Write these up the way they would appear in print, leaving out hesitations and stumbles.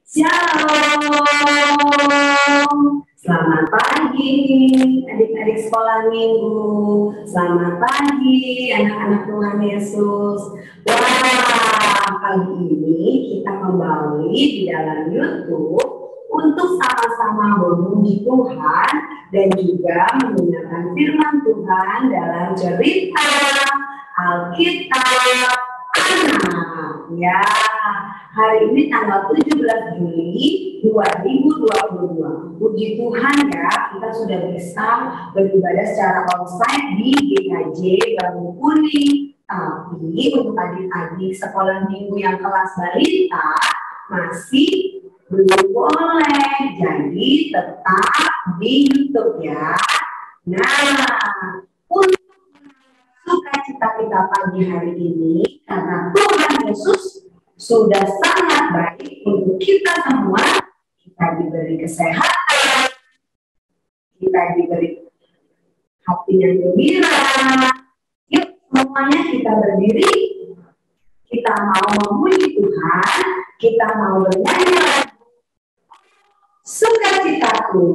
Shalom, selamat pagi adik-adik sekolah minggu. Selamat pagi anak-anak Tuhan Yesus. Wah, pagi ini kita kembali di dalam YouTube untuk sama-sama memuji Tuhan dan juga mendengarkan firman Tuhan dalam cerita Alkitab Anak. Ya, hari ini tanggal 17 Juli 2022. Puji Tuhan ya, kita sudah bisa beribadah secara onsite di GKJ Bambu Kuning. Tapi untuk adik-adik sekolah minggu yang kelas balita masih belum boleh, jadi tetap di YouTube ya. Nah, untuk sukacita kita pagi hari ini karena Tuhan Yesus sudah sangat baik untuk kita semua. Kita diberi kesehatan, kita diberi hati yang gembira. Yuk semuanya kita berdiri, kita mau memuji Tuhan, kita mau bernyanyi lagu Sukacitaku.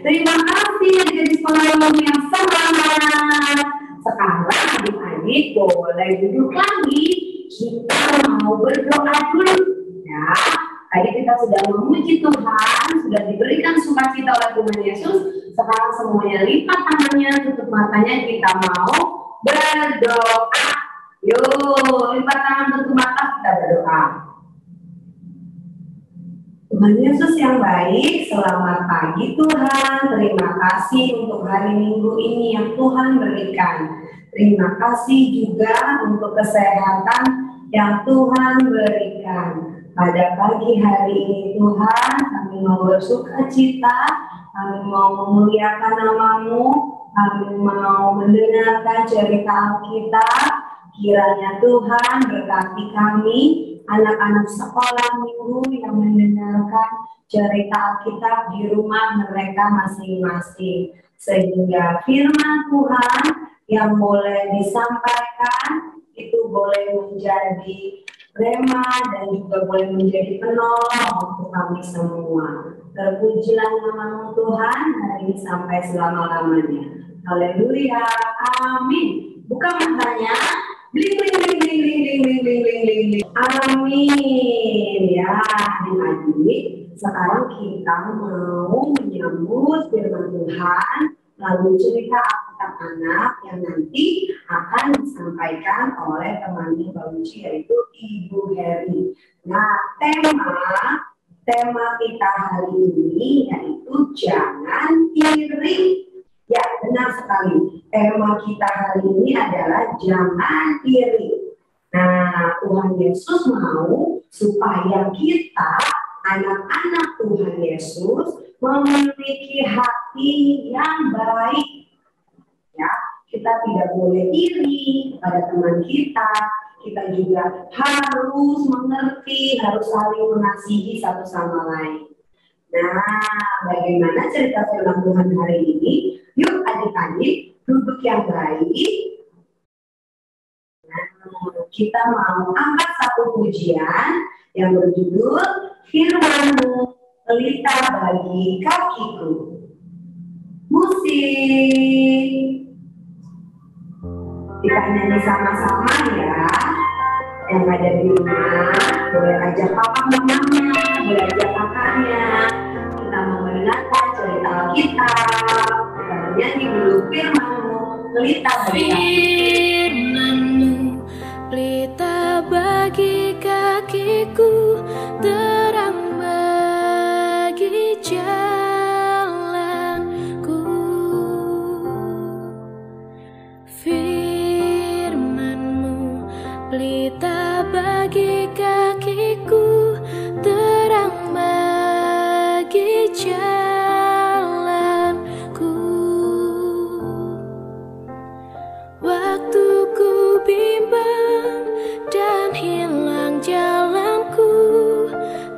Terima kasih adik-adik sekolah yang semangat. Sekarang adik-adik boleh duduk lagi. Kita mau berdoa dulu. Ya, tadi kita sudah memuji Tuhan, sudah diberikan sukacita oleh Tuhan Yesus. Sekarang semuanya lipat tangannya, tutup matanya, kita mau berdoa. Yuk, lipat tangan, tutup mata, kita berdoa. Tuhan Yesus yang baik, selamat pagi Tuhan. Terima kasih untuk hari Minggu ini yang Tuhan berikan. Terima kasih juga untuk kesehatan yang Tuhan berikan. Pada pagi hari ini Tuhan, kami mau bersukacita, kami mau memuliakan nama-Mu, Kami mau mendengarkan cerita Alkitab. Kiranya Tuhan berkati kami, anak-anak sekolah minggu yang mendengarkan cerita Alkitab di rumah mereka masing-masing. Sehingga firman Tuhan yang boleh disampaikan itu boleh menjadi rema dan juga boleh menjadi penolong untuk kami semua. Terpujilah nama Tuhan hari ini sampai selama-lamanya. Haleluya, amin. Buka matanya. Bling bling bling bling bling bling bling bling bling bling bling. Amin. Ya, adik-adik, sekarang kita mau menyambut firman Tuhan lalu cerita Alkitab anak yang nanti akan disampaikan oleh temannya Bauci yaitu Ibu Heri. Nah, tema kita hari ini yaitu jangan iri. Ya, benar sekali. Tema kita hari ini adalah jangan iri. Nah, Tuhan Yesus mau supaya kita, anak-anak Tuhan Yesus, memiliki hati yang baik. Ya, kita tidak boleh iri pada teman kita. Kita juga harus mengerti, harus saling mengasihi satu sama lain. Nah, bagaimana cerita firman Tuhan hari ini? Yuk adik-adik duduk yang baik. Nah, kita mau angkat satu pujian yang berjudul Firman-Mu pelita bagi kakiku. Musik. Kita nyanyi sama-sama ya. Yang ada di rumah boleh ajak papa mamanya, boleh ajak kakaknya. Kita mau mendengarkan cerita Alkitab. Kita menyanyi dulu firman-Mu pelita bagi Firman-Mu pelita bagi kakiku, terang bagi jalanku. Firman-Mu pelita bagi kakiku, terang bagi jalanku. Waktu ku bimbang dan hilang jalanku,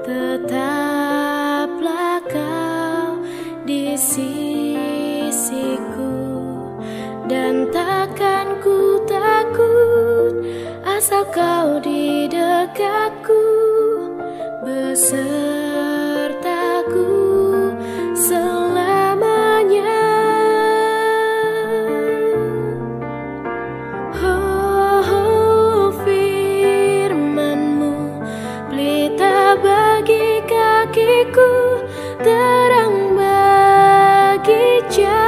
tetaplah Kau di sisiku. Dan takkan ku takut asal Kau di dekatku, besertaku selamanya. Oh, firman-Mu pelita bagi kakiku, terang bagi jalanku.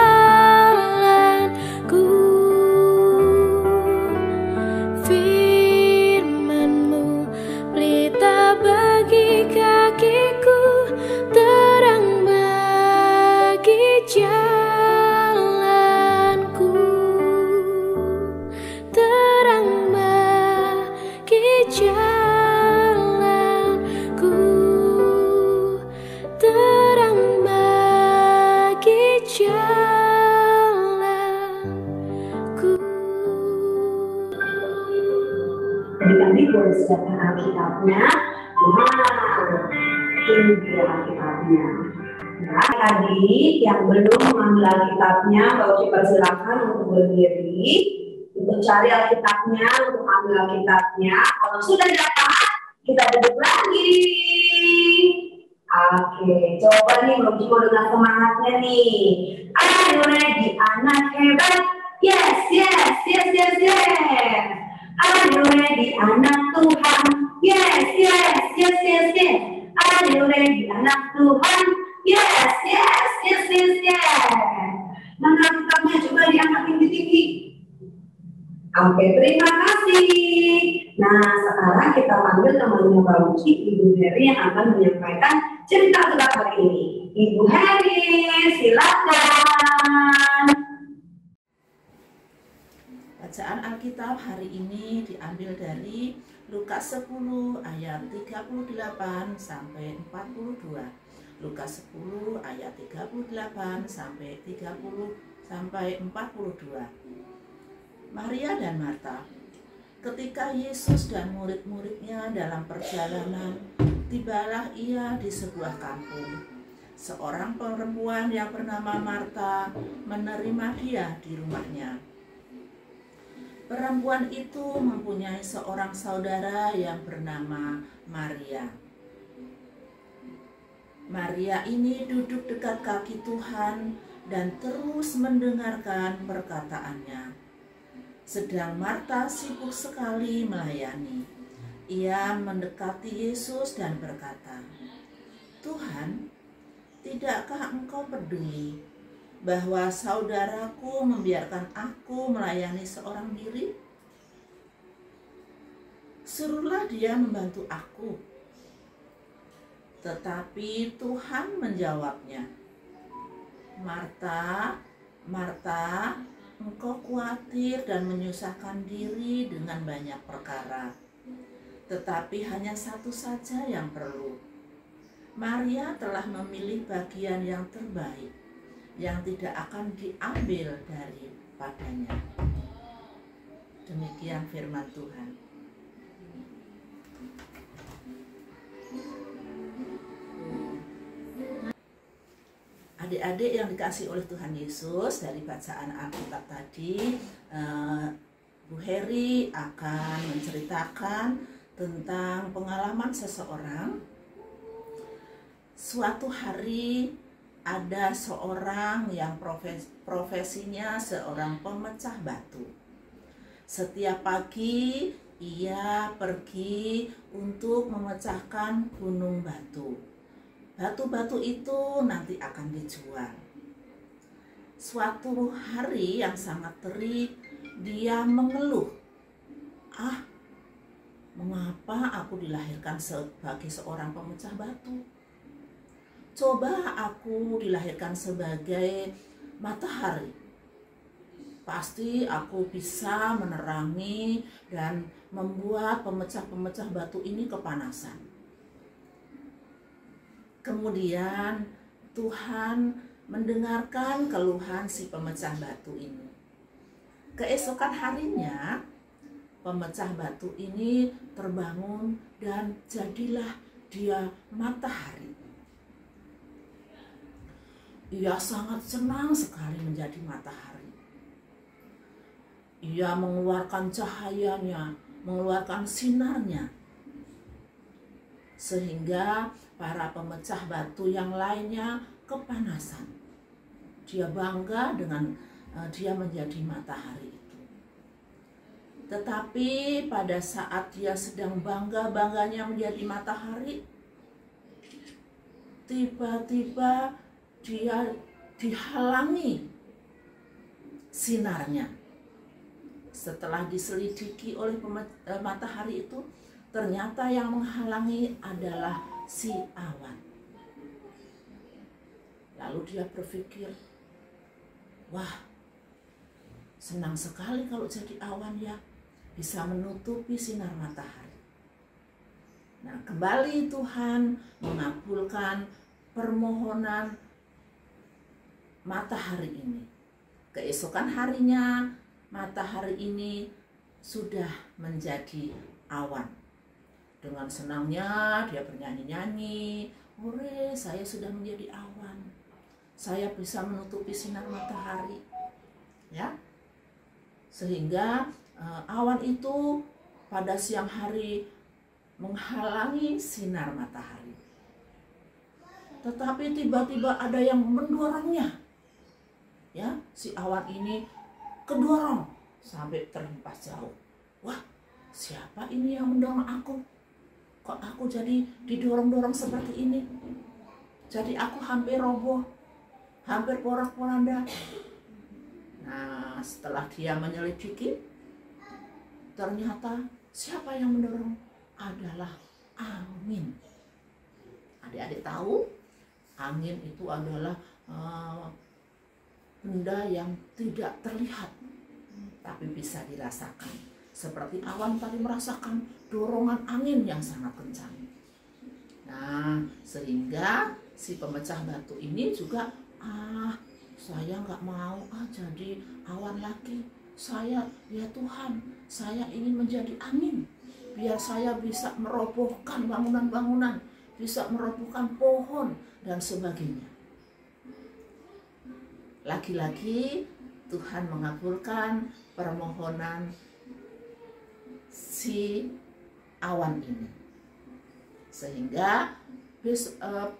Firman-Mu pelita bagi kakiku, terang bagi jalanku. Terang bagi jalanku, terang bagi jalanku. Adik-adik boleh siapkan Alkitabnya. Wow, ini dia Alkitabnya. Nah, adik yang belum mengambil Alkitabnya, Bauci persilakan untuk berdiri, untuk cari Alkitabnya, untuk ambil Alkitabnya. Kalau sudah dapat, kita duduk lagi. Oke, coba nih Bauci mau dengan semangatnya nih. Are you ready, anak hebat? Yes, yes, yes, yes, yes. Are you ready, anak Tuhan? Yes, yes, yes, yes, yes. Are you ready, anak Tuhan? Yes, yes, yes, yes, yes. Mana Alkitabnya coba diangkat tinggi-tinggi. Oke, terima kasih. Nah, sekarang kita panggil temannya Bauci, Ibu Heri yang akan menyampaikan cerita Alkitab hari ini. Ibu Heri, silakan. Bacaan Alkitab hari ini diambil dari Lukas 10 ayat 38 sampai 42. Lukas 10 ayat 38 sampai 39. sampai 42. Maria dan Marta. Ketika Yesus dan murid-muridnya dalam perjalanan, tibalah ia di sebuah kampung. Seorang perempuan yang bernama Marta menerima dia di rumahnya. Perempuan itu mempunyai seorang saudara yang bernama Maria. Maria ini duduk dekat kaki Tuhan dan terus mendengarkan perkataannya. Sedang Marta sibuk sekali melayani. Ia mendekati Yesus dan berkata, "Tuhan, tidakkah engkau peduli bahwa saudaraku membiarkan aku melayani seorang diri? Suruhlah dia membantu aku." Tetapi Tuhan menjawabnya, "Marta, Marta, engkau khawatir dan menyusahkan diri dengan banyak perkara. Tetapi hanya satu saja yang perlu. Maria telah memilih bagian yang terbaik, yang tidak akan diambil daripadanya." Demikian firman Tuhan. Adik-adik yang dikasih oleh Tuhan Yesus, dari bacaan Alkitab tadi, Bu Heri akan menceritakan tentang pengalaman seseorang. Suatu hari ada seorang yang profesinya seorang pemecah batu. Setiap pagi ia pergi untuk memecahkan gunung batu. Batu-batu itu nanti akan dijual. Suatu hari yang sangat terik, dia mengeluh, "Mengapa aku dilahirkan sebagai seorang pemecah batu? Coba aku dilahirkan sebagai matahari. Pasti aku bisa menerangi dan membuat pemecah-pemecah batu ini kepanasan." Kemudian Tuhan mendengarkan keluhan si pemecah batu ini. Keesokan harinya, pemecah batu ini terbangun dan jadilah dia matahari. Ia sangat senang sekali menjadi matahari. Ia mengeluarkan cahayanya, mengeluarkan sinarnya, sehingga para pemecah batu yang lainnya kepanasan. Dia bangga dengan dia menjadi matahari itu. Tetapi pada saat dia sedang bangga-bangganya menjadi matahari, tiba-tiba dia dihalangi sinarnya. Setelah diselidiki oleh matahari itu, ternyata yang menghalangi adalah si awan. Lalu dia berpikir, "Wah, senang sekali kalau jadi awan ya, bisa menutupi sinar matahari." Nah, kembali Tuhan mengabulkan permohonan matahari ini. Keesokan harinya, matahari ini sudah menjadi awan. Dengan senangnya dia bernyanyi-nyanyi, "Hore, saya sudah menjadi awan. Saya bisa menutupi sinar matahari." Ya. Sehingga awan itu pada siang hari menghalangi sinar matahari. Tetapi tiba-tiba ada yang mendorongnya. Ya, si awan ini kedorong sampai terhempas jauh. "Wah, siapa ini yang mendorong aku? Kok aku jadi didorong-dorong seperti ini? Jadi aku hampir roboh, hampir porak-poranda." Nah, setelah dia menyelidiki, ternyata siapa yang mendorong? Adalah angin. Adik-adik tahu, angin itu adalah benda yang tidak terlihat, tapi bisa dirasakan. Seperti awan tadi merasakan dorongan angin yang sangat kencang. Nah, sehingga si pemecah batu ini juga saya nggak mau jadi awan lagi. Saya, ya Tuhan, saya ingin menjadi angin, biar saya bisa merobohkan bangunan-bangunan, bisa merobohkan pohon dan sebagainya. Lagi-lagi Tuhan mengabulkan permohonan si awan ini, sehingga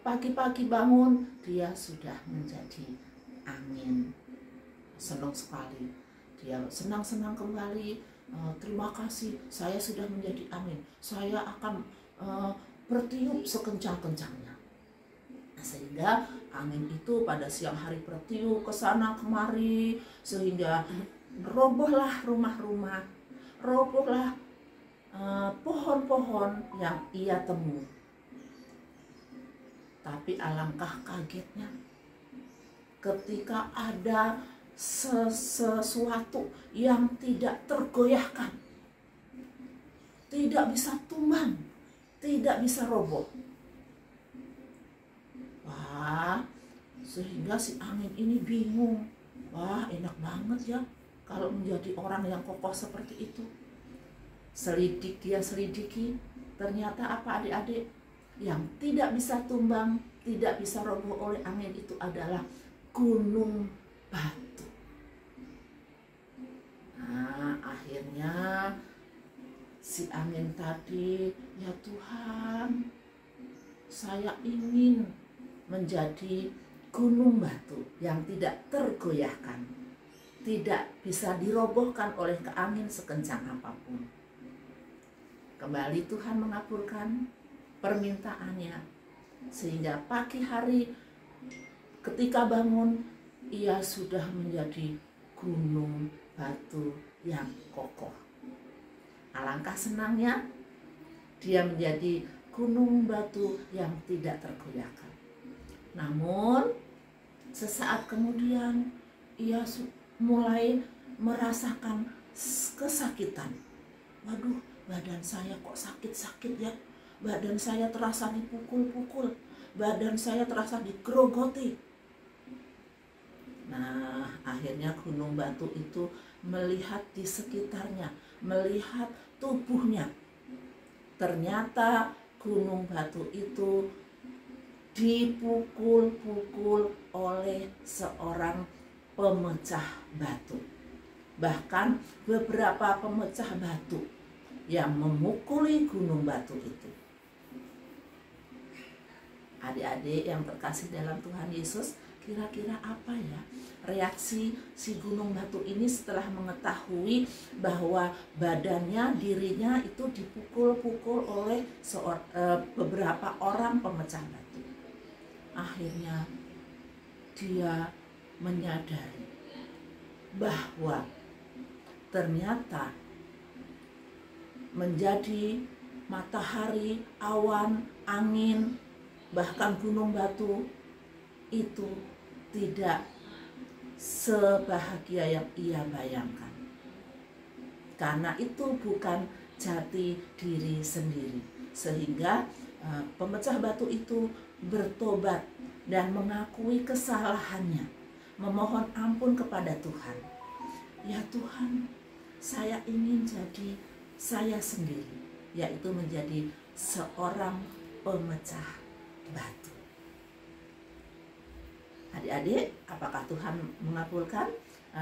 pagi-pagi bangun dia sudah menjadi angin. Senang sekali, dia senang-senang kembali. Terima kasih, saya sudah menjadi angin, saya akan bertiup sekencang-kencangnya. Sehingga angin itu pada siang hari bertiup ke sana kemari, sehingga robohlah rumah-rumah, robohlah pohon-pohon yang ia temui. Tapi alangkah kagetnya ketika ada sesuatu yang tidak tergoyahkan, tidak bisa tumbang, tidak bisa roboh. Wah, sehingga si angin ini bingung. Wah, enak banget ya kalau menjadi orang yang kokoh seperti itu. Dia selidiki, ternyata apa adik-adik? Yang tidak bisa tumbang, tidak bisa roboh oleh angin itu adalah gunung batu. Nah, akhirnya si angin tadi, ya Tuhan, saya ingin menjadi gunung batu yang tidak tergoyahkan, tidak bisa dirobohkan oleh angin sekencang apapun. Kembali Tuhan mengabulkan permintaannya, sehingga pagi hari ketika bangun ia sudah menjadi gunung batu yang kokoh. Alangkah senangnya dia menjadi gunung batu yang tidak tergoyahkan. Namun sesaat kemudian ia mulai merasakan kesakitan. Waduh, badan saya kok sakit-sakit ya. Badan saya terasa dipukul-pukul, badan saya terasa digerogoti. Nah, akhirnya gunung batu itu melihat di sekitarnya, melihat tubuhnya. Ternyata gunung batu itu dipukul-pukul oleh seorang pemecah batu. Bahkan beberapa pemecah batu yang memukuli gunung batu itu. Adik-adik yang terkasih dalam Tuhan Yesus, kira-kira apa ya reaksi si gunung batu ini setelah mengetahui bahwa badannya, dirinya itu dipukul-pukul oleh beberapa orang pemecah batu? Akhirnya dia menyadari bahwa ternyata menjadi matahari, awan, angin, bahkan gunung batu itu tidak sebahagia yang ia bayangkan. Karena itu bukan jati diri sendiri. Sehingga pemecah batu itu bertobat dan mengakui kesalahannya, memohon ampun kepada Tuhan. Ya Tuhan, saya ingin jadi saya sendiri, yaitu menjadi seorang pemecah batu. Adik-adik, apakah Tuhan mengabulkan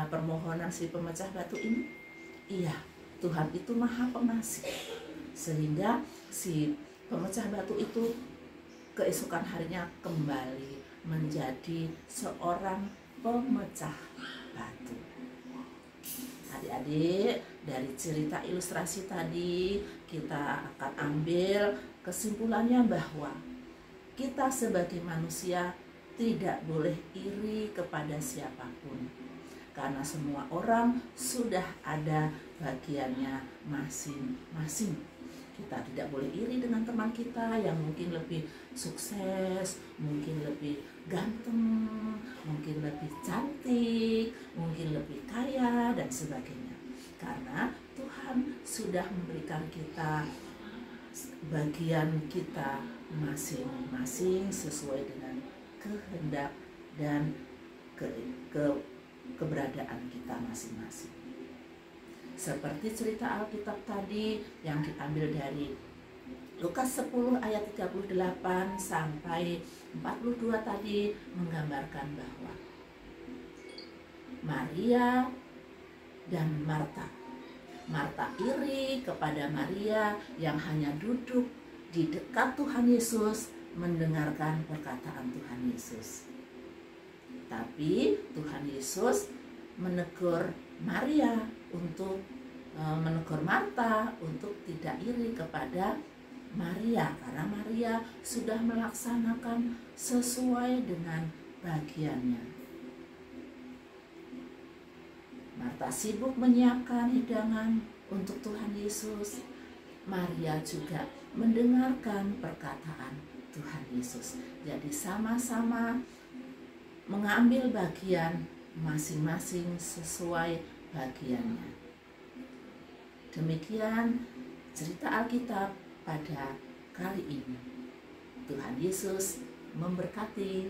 permohonan si pemecah batu ini? Iya, Tuhan itu Maha Pengasih, sehingga si pemecah batu itu keesokan harinya kembali menjadi seorang pemecah batu. Adik-adik, dari cerita ilustrasi tadi kita akan ambil kesimpulannya bahwa kita sebagai manusia tidak boleh iri kepada siapapun, karena semua orang sudah ada bagiannya masing-masing. Kita tidak boleh iri dengan teman kita yang mungkin lebih sukses, mungkin lebih ganteng, mungkin lebih cantik, mungkin lebih kaya, dan sebagainya. Karena Tuhan sudah memberikan kita bagian kita masing-masing sesuai dengan kehendak dan ke, ke keberadaan kita masing-masing. Seperti cerita Alkitab tadi yang diambil dari Lukas 10 ayat 38 sampai 42 tadi menggambarkan bahwa Maria dan Marta iri kepada Maria yang hanya duduk di dekat Tuhan Yesus mendengarkan perkataan Tuhan Yesus. Tapi Tuhan Yesus menegur Marta untuk tidak iri kepada Maria, karena Maria sudah melaksanakan sesuai dengan bagiannya. Marta sibuk menyiapkan hidangan untuk Tuhan Yesus. Maria juga mendengarkan perkataan Tuhan Yesus. Jadi sama-sama mengambil bagian masing-masing sesuai bagiannya. Demikian cerita Alkitab pada kali ini. Tuhan Yesus memberkati.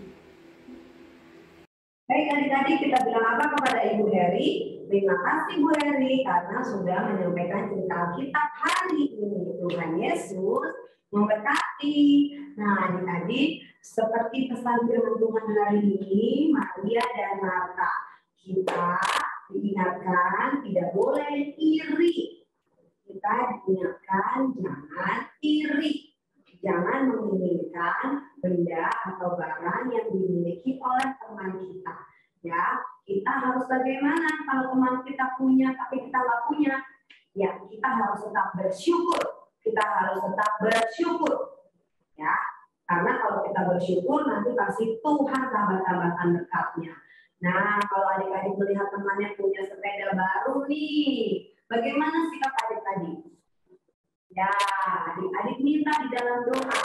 Baik adik-adik, kita bilang apa kepada Ibu Heri? Terima kasih Bu Heri karena sudah menyampaikan cerita Alkitab hari ini. Tuhan Yesus memberkati. Nah adik-adik, seperti pesan firman Tuhan hari ini, Maria dan Marta, kita diingatkan tidak boleh iri. Kita diingatkan jangan iri. Jangan menginginkan benda atau barang yang dimiliki oleh teman kita. Ya, kita harus bagaimana kalau teman kita punya tapi kita nggak punya? Ya, kita harus tetap bersyukur. Kita harus tetap bersyukur. Ya, karena kalau kita bersyukur nanti pasti Tuhan tambah-tambahkan berkatnya. Nah, kalau adik-adik melihat temannya punya sepeda baru nih, bagaimana sikap adik tadi? Ya, adik-adik minta di dalam doa.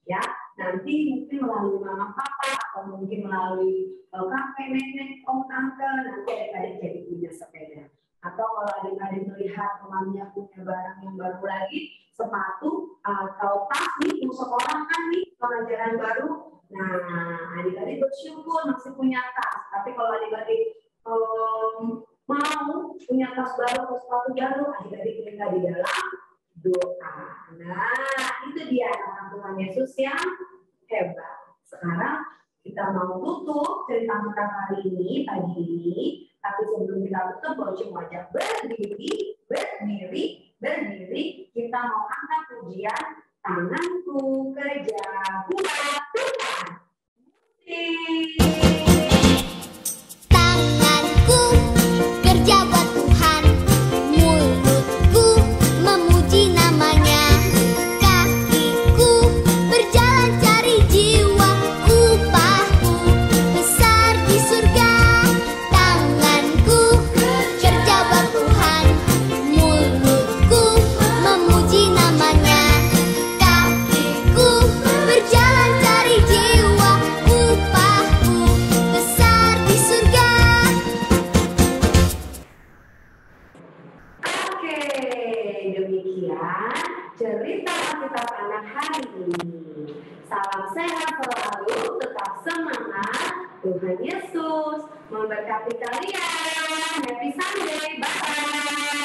Ya, nanti mungkin melalui mama papa atau mungkin melalui kakek, nenek, om, tante, nanti adik-adik jadi punya sepeda. Atau kalau adik-adik melihat temannya punya barang yang baru lagi, sepatu atau tas nih, untuk sekolah kan nih, pengajaran baru. Nah, adik-adik bersyukur masih punya tas. Tapi kalau adik-adik mau punya tas baru atau sepatu baru, adik-adik minta di dalam doa. Nah, itu dia nama Tuhan Yesus yang hebat. Sekarang kita mau tutup cerita kita hari ini, pagi ini. Tapi sebelum kita tutup, boleh cuma aja berdiri. Kita mau angkat pujian tanganku kerja buat Tuhan. Tanganku kerja buat Tuhan, mulutku memuji namanya, kakiku berjalan cari jiwa, upahku besar di surga. Tanganku kerja buat Tuhan, mulutku memuji namanya, kakiku berjalan cari jiwa, upahku besar di surga. Oke, demikian cerita kita anak hari ini. Salam sehat selalu, tetap semangat. Tuhan Yesus memberkati kalian. Happy Sunday, bye.